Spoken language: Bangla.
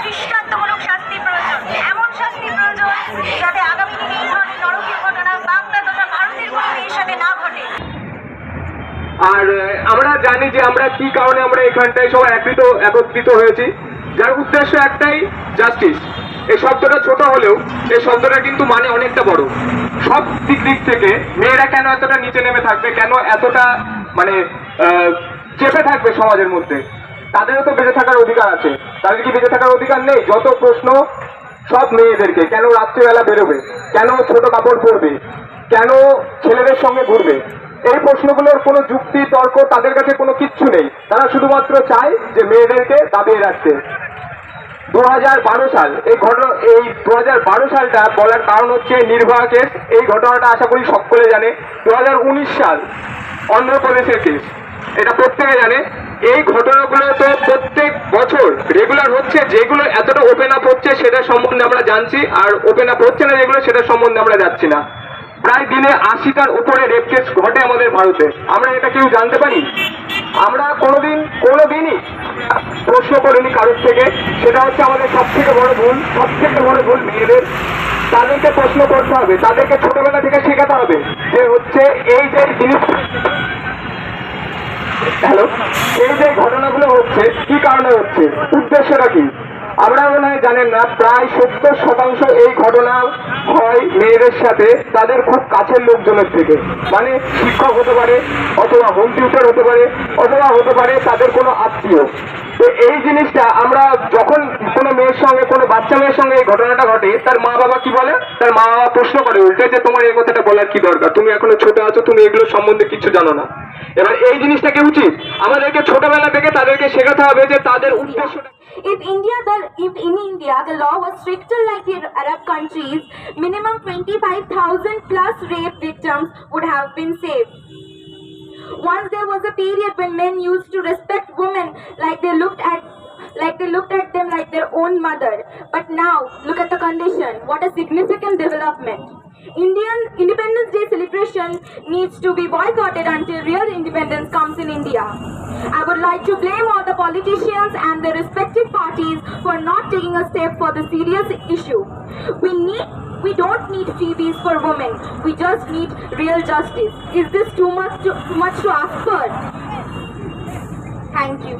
দৃষ্টান্তমূলক শাস্তি প্রয়োজন, এমন শাস্তি প্রয়োজন যাতে আগামী দিনে এই ধরনের নরকীয় ঘটনা বাংলা তথা ভারতের কোনো মেয়ের সাথে না ঘটে। আর আমরা জানি যে আমরা কি কারণে আমরা এখানটায় সবাই একত্রিত হয়েছি, যার উদ্দেশ্য একটাই, জাস্টিস। এই শব্দটা ছোট হলেও এই শব্দটা কিন্তু মানে অনেকটা বড়। সব দিক থেকে মেয়েরা কেন এতটা নিচে নেমে থাকবে, কেন এতটা মানে চেপে থাকবে সমাজের মধ্যে? তাদেরও তো বেঁচে থাকার অধিকার আছে, তাদের কি বেঁচে থাকার অধিকার নেই? যত প্রশ্ন সব মেয়েদেরকে, কেন রাত্রিবেলা বেরোবে, কেন ছোট কাপড় পরবে, কেন ছেলেদের সঙ্গে ঘুরবে, এই প্রশ্নগুলোর কোনো যুক্তি তর্ক তাদের কাছে কোনো কিচ্ছু নেই। তারা শুধুমাত্র চায় যে মেয়েদেরকে দাবিয়ে রাখতে। 2012 সাল এই 2012 সালটা বলার কারণ হচ্ছে নির্ভয়া কেস। এই ঘটনাটা আশা করি সকলে জানে। 2019 সাল অন্ধ্রপ্রদেশের কেস, এটা প্রত্যেকে জানে। এই ঘটনাগুলো তো প্রত্যেক বছর রেগুলার হচ্ছে। যেগুলো এতটা ওপেন আপ হচ্ছে সেটা সম্বন্ধে আমরা জানছি, আর ওপেন আপ হচ্ছে না যেগুলো সেটা সম্বন্ধে আমরা যাচ্ছি না। প্রায় দিনে 80টার উপরে রেপ কেস ঘটে আমাদের ভারতে। আমরা এটা কেউ জানতে পারি? আমরা কোনোদিনই প্রশ্ন করিনি কারোর থেকে। সেটা হচ্ছে আমাদের সবথেকে বড় ভুল মেয়েদের। তাদেরকে প্রশ্ন করতে হবে, তাদেরকে ছোটবেলা থেকে শেখাতে হবে যে হচ্ছে এই যে জিনিস, এই যে ঘটনাগুলো হচ্ছে কি কারণে হচ্ছে, উদ্দেশ্যটা কি। আমরা মনে হয় জানেন না, প্রায় 70% এই ঘটনা হয় মেয়েদের সাথে তাদের খুব কাছের লোকজনের থেকে। মানে শিক্ষক হতে পারে, অথবা হোম টিউটার হতে পারে, অথবা হতে পারে তাদের কোনো আত্মীয়। তো এই জিনিসটা আমরা যখন কোনো মেয়ের সঙ্গে, কোনো বাচ্চা মেয়ের সঙ্গে এই ঘটনাটা ঘটে, তার মা বাবা কি বলে? তার মা বাবা প্রশ্ন করে উল্টে যে তোমার এই কথাটা বলার কি দরকার, তুমি এখনো ছোট আছো, তুমি এগুলো সম্বন্ধে কিছু জানো না। এবার এই জিনিসটাকে উচিত আমাদেরকে ছোটবেলা থেকে তাদেরকে শেখাতে হবে যে তাদের উদ্দেশ্যটা। If in India the law was stricter like the Arab countries, minimum 25,000 plus rape victims would have been saved. Once there was a period when men used to respect women like they looked at them like their own mother. But now, look at the condition. What a significant development. Indian Independence Day celebration needs to be boycotted until real independence comes in India. I would like to blame all the politicians and their respective parties for not taking a step for the serious issue. We don't need freebies for women. We just need real justice. Is this too much to ask for? Thank you.